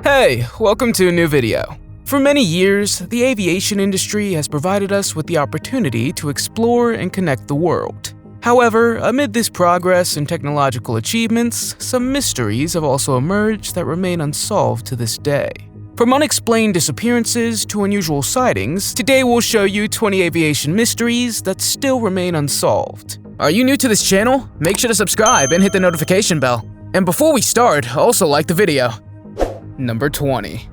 Hey, welcome to a new video. For many years, the aviation industry has provided us with the opportunity to explore and connect the world. However, amid this progress and technological achievements, some mysteries have also emerged that remain unsolved to this day. From unexplained disappearances to unusual sightings, today we'll show you 20 aviation mysteries that still remain unsolved. Are you new to this channel? Make sure to subscribe and hit the notification bell. And before we start, also like the video. Number 20.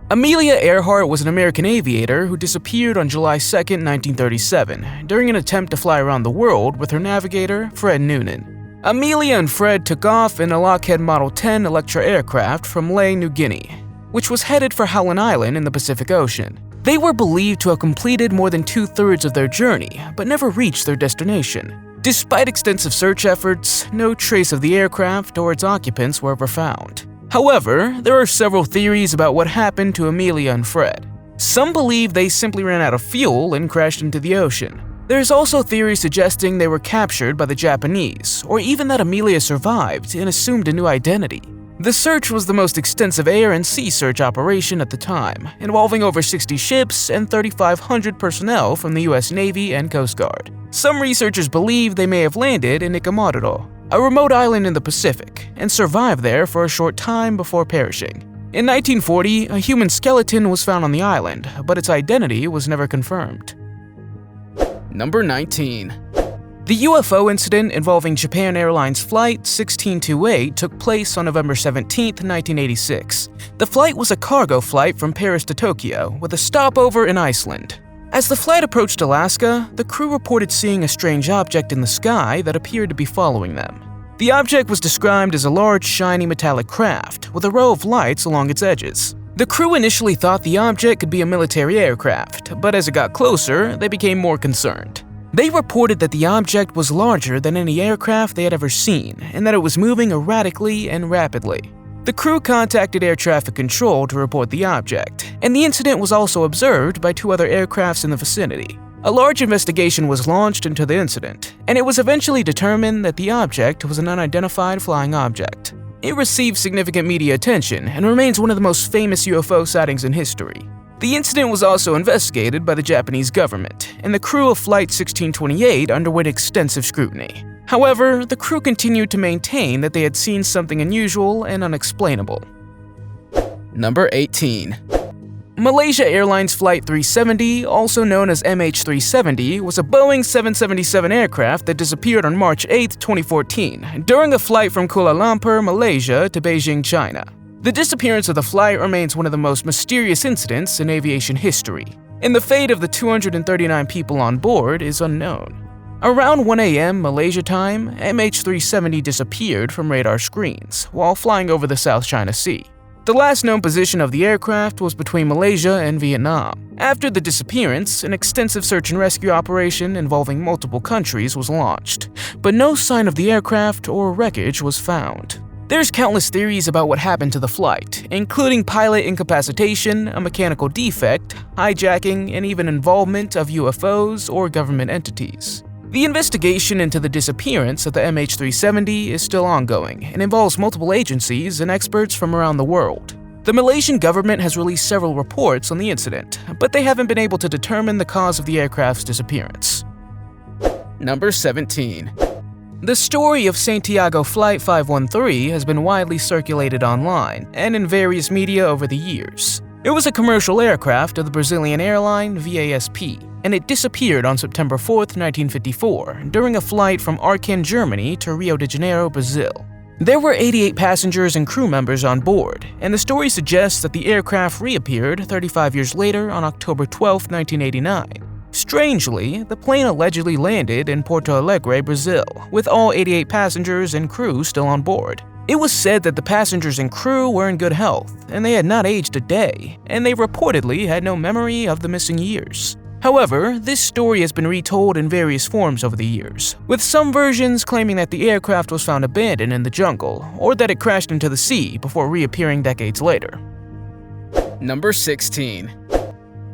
Amelia Earhart was an American aviator who disappeared on July 2, 1937, during an attempt to fly around the world with her navigator, Fred Noonan. Amelia and Fred took off in a Lockheed Model 10 Electra aircraft from Lae, New Guinea, which was headed for Howland Island in the Pacific Ocean. They were believed to have completed more than two-thirds of their journey, but never reached their destination. Despite extensive search efforts, no trace of the aircraft or its occupants were ever found. However, there are several theories about what happened to Amelia and Fred. Some believe they simply ran out of fuel and crashed into the ocean. There's also theories suggesting they were captured by the Japanese, or even that Amelia survived and assumed a new identity. The search was the most extensive air and sea search operation at the time, involving over 60 ships and 3,500 personnel from the US Navy and Coast Guard. Some researchers believe they may have landed in Ikamadoro, a remote island in the Pacific, and survived there for a short time before perishing. In 1940, a human skeleton was found on the island, but its identity was never confirmed. Number 19. The UFO incident involving Japan Airlines Flight 1628 took place on November 17, 1986. The flight was a cargo flight from Paris to Tokyo, with a stopover in Iceland. As the flight approached Alaska, the crew reported seeing a strange object in the sky that appeared to be following them. The object was described as a large, shiny metallic craft with a row of lights along its edges. The crew initially thought the object could be a military aircraft, but as it got closer, they became more concerned. They reported that the object was larger than any aircraft they had ever seen, and that it was moving erratically and rapidly. The crew contacted air traffic control to report the object, and the incident was also observed by two other aircrafts in the vicinity. A large investigation was launched into the incident, and it was eventually determined that the object was an unidentified flying object. It received significant media attention and remains one of the most famous UFO sightings in history. The incident was also investigated by the Japanese government, and the crew of Flight 1628 underwent extensive scrutiny. However, the crew continued to maintain that they had seen something unusual and unexplainable. Number 18. Malaysia Airlines Flight 370, also known as MH370, was a Boeing 777 aircraft that disappeared on March 8, 2014, during a flight from Kuala Lumpur, Malaysia to Beijing, China. The disappearance of the flight remains one of the most mysterious incidents in aviation history, and the fate of the 239 people on board is unknown. Around 1 a.m. Malaysia time, MH370 disappeared from radar screens while flying over the South China Sea. The last known position of the aircraft was between Malaysia and Vietnam. After the disappearance, an extensive search and rescue operation involving multiple countries was launched, but no sign of the aircraft or wreckage was found. There's countless theories about what happened to the flight, including pilot incapacitation, a mechanical defect, hijacking, and even involvement of UFOs or government entities. The investigation into the disappearance of the MH370 is still ongoing and involves multiple agencies and experts from around the world. The Malaysian government has released several reports on the incident, but they haven't been able to determine the cause of the aircraft's disappearance. Number 17. The story of Santiago Flight 513 has been widely circulated online and in various media over the years. It was a commercial aircraft of the Brazilian airline VASP, and it disappeared on September 4, 1954, during a flight from Aachen, Germany to Rio de Janeiro, Brazil. There were 88 passengers and crew members on board, and the story suggests that the aircraft reappeared 35 years later on October 12, 1989. Strangely, the plane allegedly landed in Porto Alegre, Brazil, with all 88 passengers and crew still on board. It was said that the passengers and crew were in good health, and they had not aged a day, and they reportedly had no memory of the missing years. However, this story has been retold in various forms over the years, with some versions claiming that the aircraft was found abandoned in the jungle, or that it crashed into the sea before reappearing decades later. Number 16.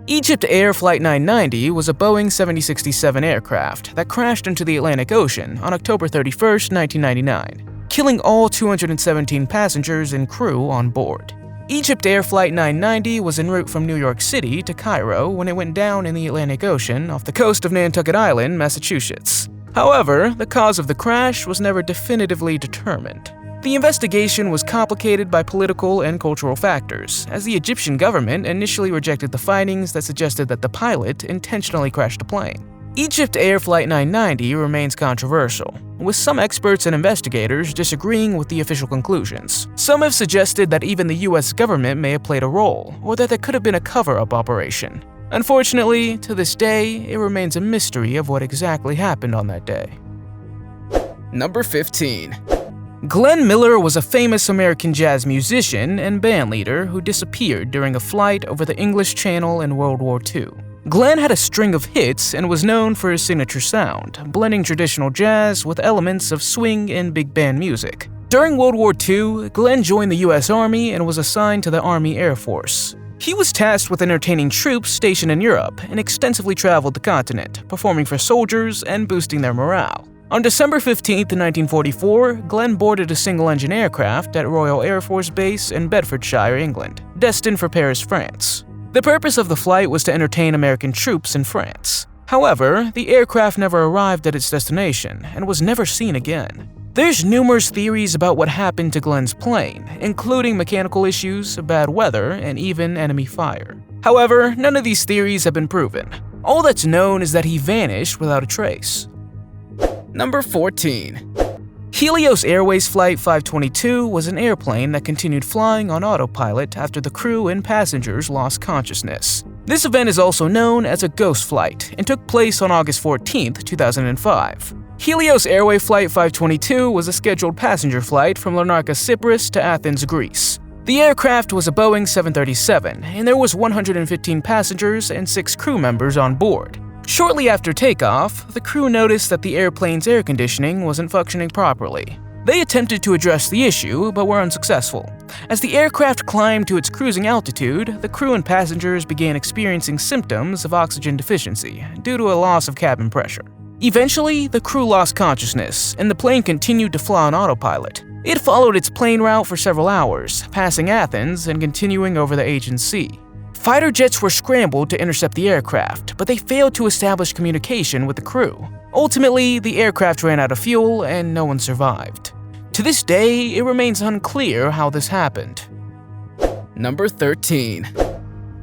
Egypt Air Flight 990 was a Boeing 7067 aircraft that crashed into the Atlantic Ocean on October 31, 1999. killing all 217 passengers and crew on board. Egypt Air Flight 990 was en route from New York City to Cairo when it went down in the Atlantic Ocean off the coast of Nantucket Island, Massachusetts. However, the cause of the crash was never definitively determined. The investigation was complicated by political and cultural factors, as the Egyptian government initially rejected the findings that suggested that the pilot intentionally crashed the plane. Egypt Air Flight 990 remains controversial, with some experts and investigators disagreeing with the official conclusions. Some have suggested that even the US government may have played a role, or that there could have been a cover-up operation. Unfortunately, to this day, it remains a mystery of what exactly happened on that day. Number 15. Glenn Miller was a famous American jazz musician and bandleader who disappeared during a flight over the English Channel in World War II. Glenn had a string of hits and was known for his signature sound, blending traditional jazz with elements of swing and big band music. During World War II, Glenn joined the US Army and was assigned to the Army Air Force. He was tasked with entertaining troops stationed in Europe and extensively traveled the continent, performing for soldiers and boosting their morale. On December 15, 1944, Glenn boarded a single-engine aircraft at Royal Air Force Base in Bedfordshire, England, destined for Paris, France. The purpose of the flight was to entertain American troops in France. However, the aircraft never arrived at its destination and was never seen again. There's numerous theories about what happened to Glenn's plane, including mechanical issues, bad weather, and even enemy fire. However, none of these theories have been proven. All that's known is that he vanished without a trace. Number 14. Helios Airways Flight 522 was an airplane that continued flying on autopilot after the crew and passengers lost consciousness. This event is also known as a ghost flight and took place on August 14, 2005. Helios Airway Flight 522 was a scheduled passenger flight from Larnaca, Cyprus to Athens, Greece. The aircraft was a Boeing 737, and there was 115 passengers and 6 crew members on board. Shortly after takeoff, the crew noticed that the airplane's air conditioning wasn't functioning properly. They attempted to address the issue, but were unsuccessful. As the aircraft climbed to its cruising altitude, the crew and passengers began experiencing symptoms of oxygen deficiency due to a loss of cabin pressure. Eventually, the crew lost consciousness, and the plane continued to fly on autopilot. It followed its plane route for several hours, passing Athens and continuing over the Aegean Sea. Fighter jets were scrambled to intercept the aircraft, but they failed to establish communication with the crew. Ultimately, the aircraft ran out of fuel and no one survived. To this day, it remains unclear how this happened. Number 13.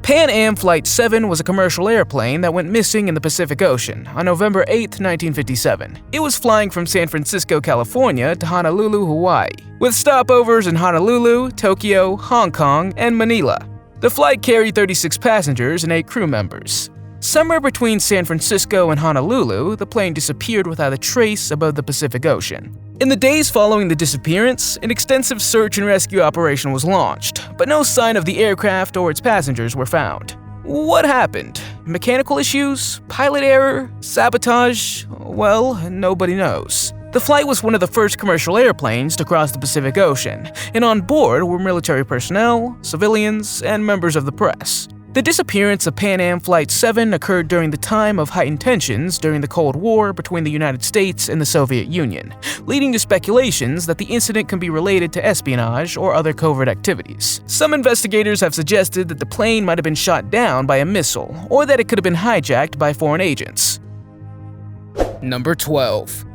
Pan Am Flight 7 was a commercial airplane that went missing in the Pacific Ocean on November 8, 1957. It was flying from San Francisco, California to Honolulu, Hawaii, with stopovers in Honolulu, Tokyo, Hong Kong, and Manila. The flight carried 36 passengers and 8 crew members. Somewhere between San Francisco and Honolulu, the plane disappeared without a trace above the Pacific Ocean. In the days following the disappearance, an extensive search and rescue operation was launched, but no sign of the aircraft or its passengers were found. What happened? Mechanical issues? Pilot error? Sabotage? Well, nobody knows. The flight was one of the first commercial airplanes to cross the Pacific Ocean, and on board were military personnel, civilians, and members of the press. The disappearance of Pan Am Flight 7 occurred during the time of heightened tensions during the Cold War between the United States and the Soviet Union, leading to speculations that the incident can be related to espionage or other covert activities. Some investigators have suggested that the plane might have been shot down by a missile, or that it could have been hijacked by foreign agents. Number 12.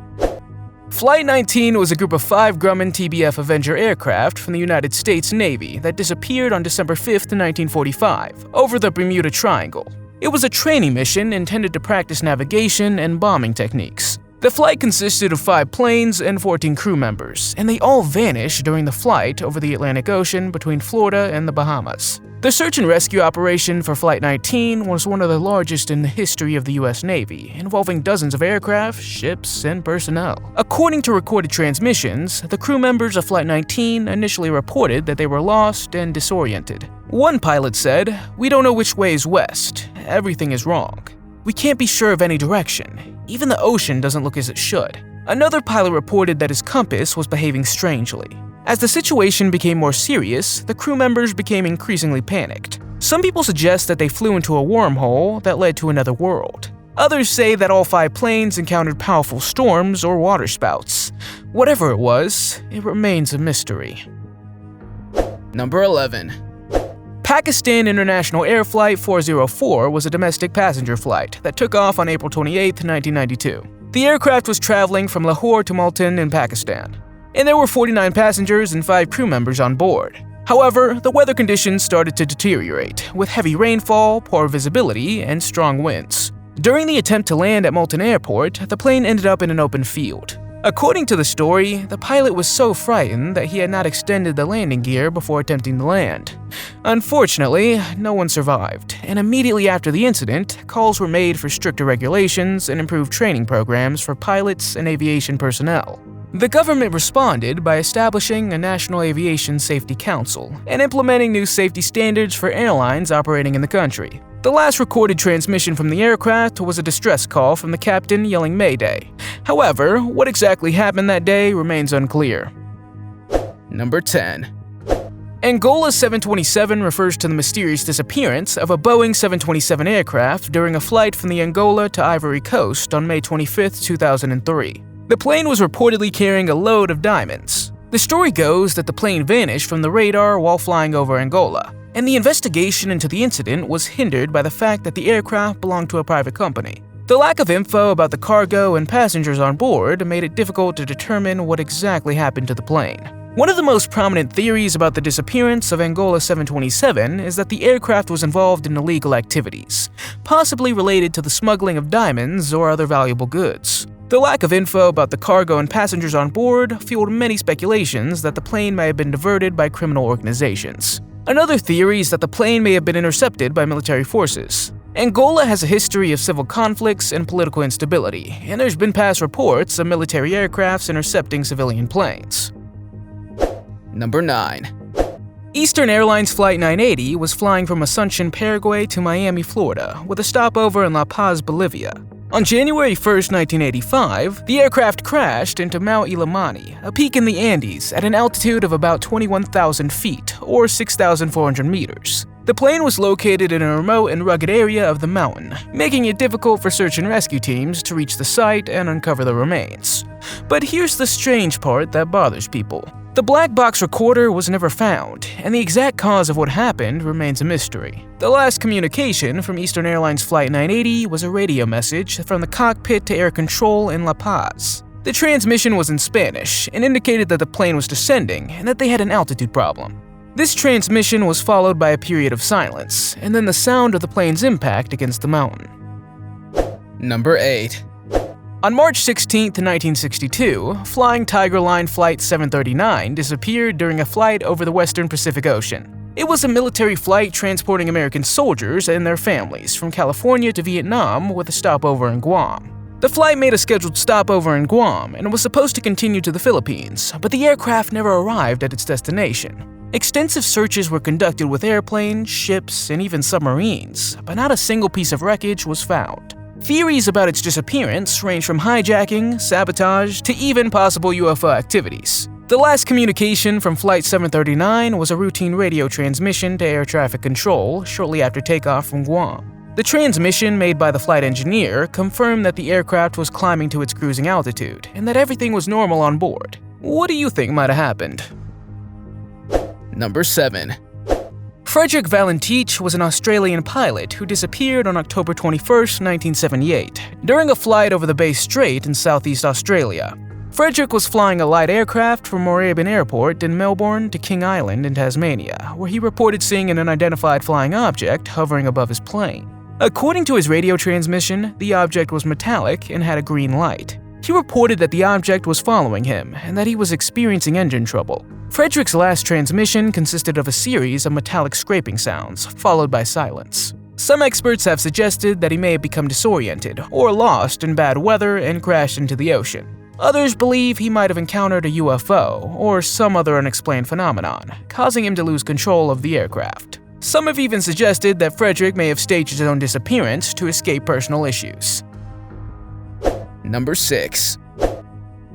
Flight 19 was a group of 5 Grumman TBF Avenger aircraft from the United States Navy that disappeared on December 5, 1945, over the Bermuda Triangle. It was a training mission intended to practice navigation and bombing techniques. The flight consisted of 5 planes and 14 crew members, and they all vanished during the flight over the Atlantic Ocean between Florida and the Bahamas. The search and rescue operation for Flight 19 was one of the largest in the history of the US Navy, involving dozens of aircraft, ships, and personnel. According to recorded transmissions, the crew members of Flight 19 initially reported that they were lost and disoriented. One pilot said, "We don't know which way is west. Everything is wrong. We can't be sure of any direction. Even the ocean doesn't look as it should." Another pilot reported that his compass was behaving strangely. As the situation became more serious, the crew members became increasingly panicked. Some people suggest that they flew into a wormhole that led to another world. Others say that all 5 planes encountered powerful storms or waterspouts. Whatever it was, it remains a mystery. Number 11. Pakistan International Air Flight 404 was a domestic passenger flight that took off on April 28, 1992. The aircraft was traveling from Lahore to Multan in Pakistan, and there were 49 passengers and 5 crew members on board. However, the weather conditions started to deteriorate, with heavy rainfall, poor visibility, and strong winds. During the attempt to land at Multan Airport, the plane ended up in an open field. According to the story, the pilot was so frightened that he had not extended the landing gear before attempting to land. Unfortunately, no one survived, and immediately after the incident, calls were made for stricter regulations and improved training programs for pilots and aviation personnel. The government responded by establishing a National Aviation Safety Council and implementing new safety standards for airlines operating in the country. The last recorded transmission from the aircraft was a distress call from the captain yelling "Mayday." However, what exactly happened that day remains unclear. Number 10. Angola 727 refers to the mysterious disappearance of a Boeing 727 aircraft during a flight from the Angola to Ivory Coast on May 25, 2003. The plane was reportedly carrying a load of diamonds. The story goes that the plane vanished from the radar while flying over Angola, and the investigation into the incident was hindered by the fact that the aircraft belonged to a private company. The lack of info about the cargo and passengers on board made it difficult to determine what exactly happened to the plane. One of the most prominent theories about the disappearance of Angola 727 is that the aircraft was involved in illegal activities, possibly related to the smuggling of diamonds or other valuable goods. The lack of info about the cargo and passengers on board fueled many speculations that the plane may have been diverted by criminal organizations. Another theory is that the plane may have been intercepted by military forces. Angola has a history of civil conflicts and political instability, and there's been past reports of military aircrafts intercepting civilian planes. Number 9. Eastern Airlines Flight 980 was flying from Asunción, Paraguay to Miami, Florida, with a stopover in La Paz, Bolivia. On January 1, 1985, the aircraft crashed into Mount Illimani, a peak in the Andes at an altitude of about 21,000 feet, or 6,400 meters. The plane was located in a remote and rugged area of the mountain, making it difficult for search and rescue teams to reach the site and uncover the remains. But here's the strange part that bothers people. The black box recorder was never found, and the exact cause of what happened remains a mystery. The last communication from Eastern Airlines Flight 980 was a radio message from the cockpit to air control in La Paz. The transmission was in Spanish and indicated that the plane was descending and that they had an altitude problem. This transmission was followed by a period of silence, and then the sound of the plane's impact against the mountain. Number 8. On March 16, 1962, Flying Tiger Line Flight 739 disappeared during a flight over the Western Pacific Ocean. It was a military flight transporting American soldiers and their families from California to Vietnam with a stopover in Guam. The flight made a scheduled stopover in Guam and was supposed to continue to the Philippines, but the aircraft never arrived at its destination. Extensive searches were conducted with airplanes, ships, and even submarines, but not a single piece of wreckage was found. Theories about its disappearance range from hijacking, sabotage, to even possible UFO activities. The last communication from Flight 739 was a routine radio transmission to air traffic control shortly after takeoff from Guam. The transmission made by the flight engineer confirmed that the aircraft was climbing to its cruising altitude and that everything was normal on board. What do you think might have happened? Number 7. Frederick Valentich was an Australian pilot who disappeared on October 21, 1978, during a flight over the Bass Strait in Southeast Australia. Frederick was flying a light aircraft from Moorabbin Airport in Melbourne to King Island in Tasmania, where he reported seeing an unidentified flying object hovering above his plane. According to his radio transmission, the object was metallic and had a green light. He reported that the object was following him and that he was experiencing engine trouble. Frederick's last transmission consisted of a series of metallic scraping sounds, followed by silence. Some experts have suggested that he may have become disoriented or lost in bad weather and crashed into the ocean. Others believe he might have encountered a UFO or some other unexplained phenomenon, causing him to lose control of the aircraft. Some have even suggested that Frederick may have staged his own disappearance to escape personal issues. Number 6.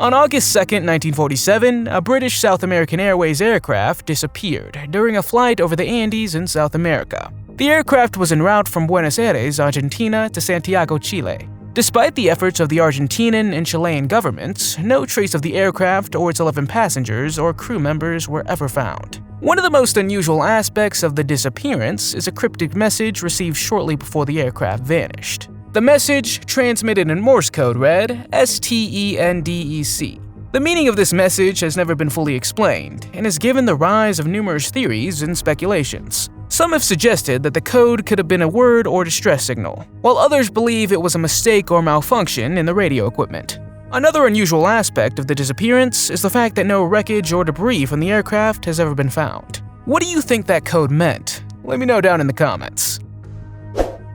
On August 2, 1947, a British South American Airways aircraft disappeared during a flight over the Andes in South America. The aircraft was en route from Buenos Aires, Argentina to Santiago, Chile. Despite the efforts of the Argentinian and Chilean governments, no trace of the aircraft or its 11 passengers or crew members were ever found. One of the most unusual aspects of the disappearance is a cryptic message received shortly before the aircraft vanished. The message, transmitted in Morse code, read STENDEC. The meaning of this message has never been fully explained and has given the rise of numerous theories and speculations. Some have suggested that the code could have been a word or distress signal, while others believe it was a mistake or malfunction in the radio equipment. Another unusual aspect of the disappearance is the fact that no wreckage or debris from the aircraft has ever been found. What do you think that code meant? Let me know down in the comments.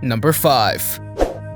Number 5.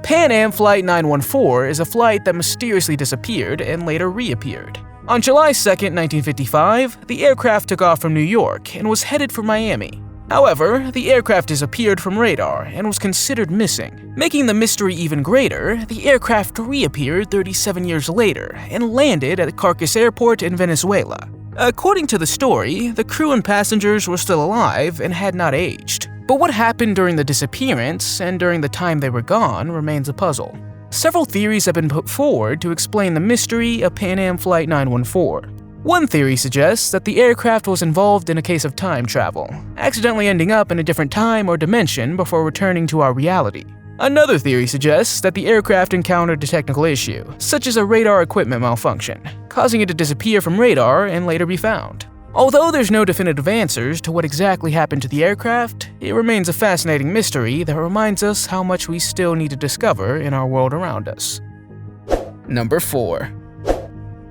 Pan Am Flight 914 is a flight that mysteriously disappeared and later reappeared. On July 2, 1955, the aircraft took off from New York and was headed for Miami. However, the aircraft disappeared from radar and was considered missing. Making the mystery even greater, the aircraft reappeared 37 years later and landed at Caracas Airport in Venezuela. According to the story, the crew and passengers were still alive and had not aged. But what happened during the disappearance and during the time they were gone remains a puzzle. Several theories have been put forward to explain the mystery of Pan Am Flight 914. One theory suggests that the aircraft was involved in a case of time travel, accidentally ending up in a different time or dimension before returning to our reality. Another theory suggests that the aircraft encountered a technical issue, such as a radar equipment malfunction, causing it to disappear from radar and later be found. Although there's no definitive answers to what exactly happened to the aircraft, it remains a fascinating mystery that reminds us how much we still need to discover in our world around us. Number 4.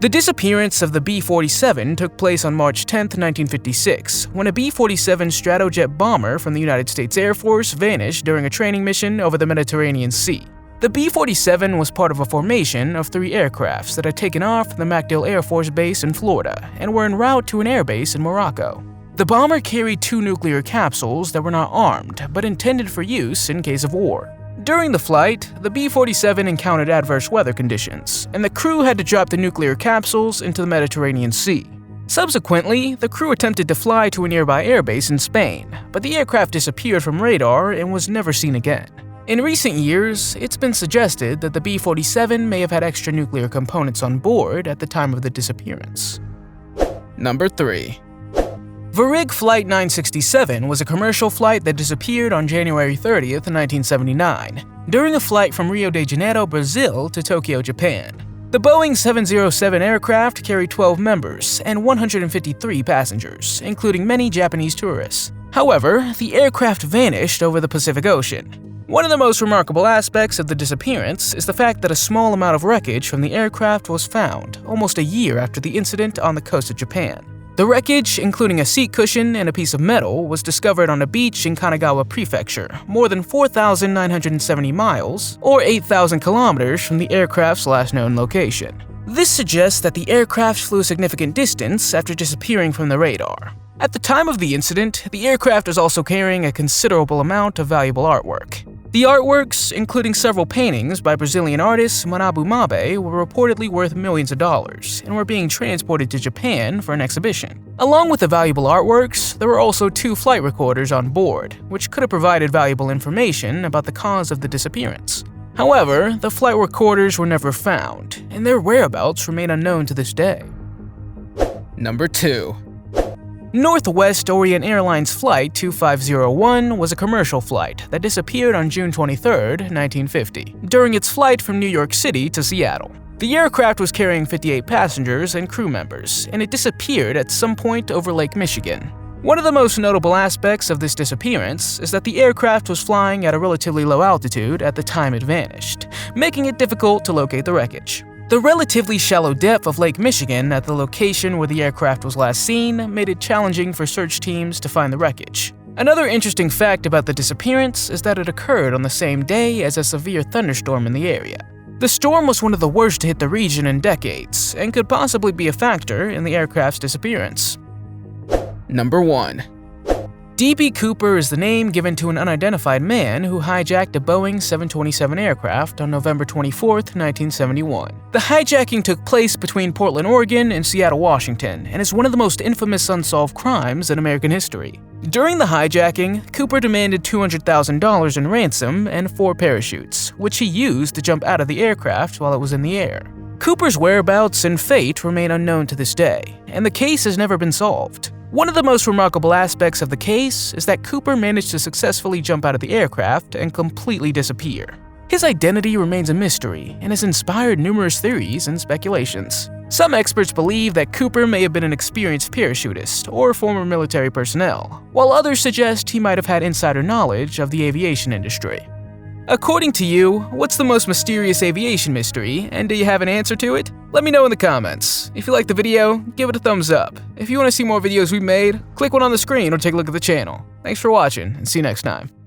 The disappearance of the B-47 took place on March 10, 1956, when a B-47 Stratojet bomber from the United States Air Force vanished during a training mission over the Mediterranean Sea. The B-47 was part of a formation of 3 aircrafts that had taken off from the MacDill Air Force Base in Florida and were en route to an airbase in Morocco. The bomber carried 2 nuclear capsules that were not armed, but intended for use in case of war. During the flight, the B-47 encountered adverse weather conditions, and the crew had to drop the nuclear capsules into the Mediterranean Sea. Subsequently, the crew attempted to fly to a nearby airbase in Spain, but the aircraft disappeared from radar and was never seen again. In recent years, it's been suggested that the B-47 may have had extra nuclear components on board at the time of the disappearance. Number 3. Varig Flight 967 was a commercial flight that disappeared on January 30, 1979, during a flight from Rio de Janeiro, Brazil to Tokyo, Japan. The Boeing 707 aircraft carried 12 members and 153 passengers, including many Japanese tourists. However, the aircraft vanished over the Pacific Ocean. One of the most remarkable aspects of the disappearance is the fact that a small amount of wreckage from the aircraft was found almost a year after the incident on the coast of Japan. The wreckage, including a seat cushion and a piece of metal, was discovered on a beach in Kanagawa Prefecture, more than 4,970 miles, or 8,000 kilometers from the aircraft's last known location. This suggests that the aircraft flew a significant distance after disappearing from the radar. At the time of the incident, the aircraft was also carrying a considerable amount of valuable artwork. The artworks, including several paintings by Brazilian artist Manabu Mabe, were reportedly worth millions of dollars and were being transported to Japan for an exhibition. Along with the valuable artworks, there were also 2 flight recorders on board, which could have provided valuable information about the cause of the disappearance. However, the flight recorders were never found, and their whereabouts remain unknown to this day. Number 2. Northwest Orient Airlines Flight 2501 was a commercial flight that disappeared on June 23, 1950, during its flight from New York City to Seattle. The aircraft was carrying 58 passengers and crew members, and it disappeared at some point over Lake Michigan. One of the most notable aspects of this disappearance is that the aircraft was flying at a relatively low altitude at the time it vanished, making it difficult to locate the wreckage. The relatively shallow depth of Lake Michigan at the location where the aircraft was last seen made it challenging for search teams to find the wreckage. Another interesting fact about the disappearance is that it occurred on the same day as a severe thunderstorm in the area. The storm was one of the worst to hit the region in decades and could possibly be a factor in the aircraft's disappearance. Number 1. D.B. Cooper is the name given to an unidentified man who hijacked a Boeing 727 aircraft on November 24, 1971. The hijacking took place between Portland, Oregon and Seattle, Washington, and is one of the most infamous unsolved crimes in American history. During the hijacking, Cooper demanded $200,000 in ransom and 4 parachutes, which he used to jump out of the aircraft while it was in the air. Cooper's whereabouts and fate remain unknown to this day, and the case has never been solved. One of the most remarkable aspects of the case is that Cooper managed to successfully jump out of the aircraft and completely disappear. His identity remains a mystery and has inspired numerous theories and speculations. Some experts believe that Cooper may have been an experienced parachutist or former military personnel, while others suggest he might have had insider knowledge of the aviation industry. According to you, what's the most mysterious aviation mystery, and do you have an answer to it? Let me know in the comments. If you liked the video, give it a thumbs up. If you want to see more videos we made, click one on the screen or take a look at the channel. Thanks for watching, and see you next time.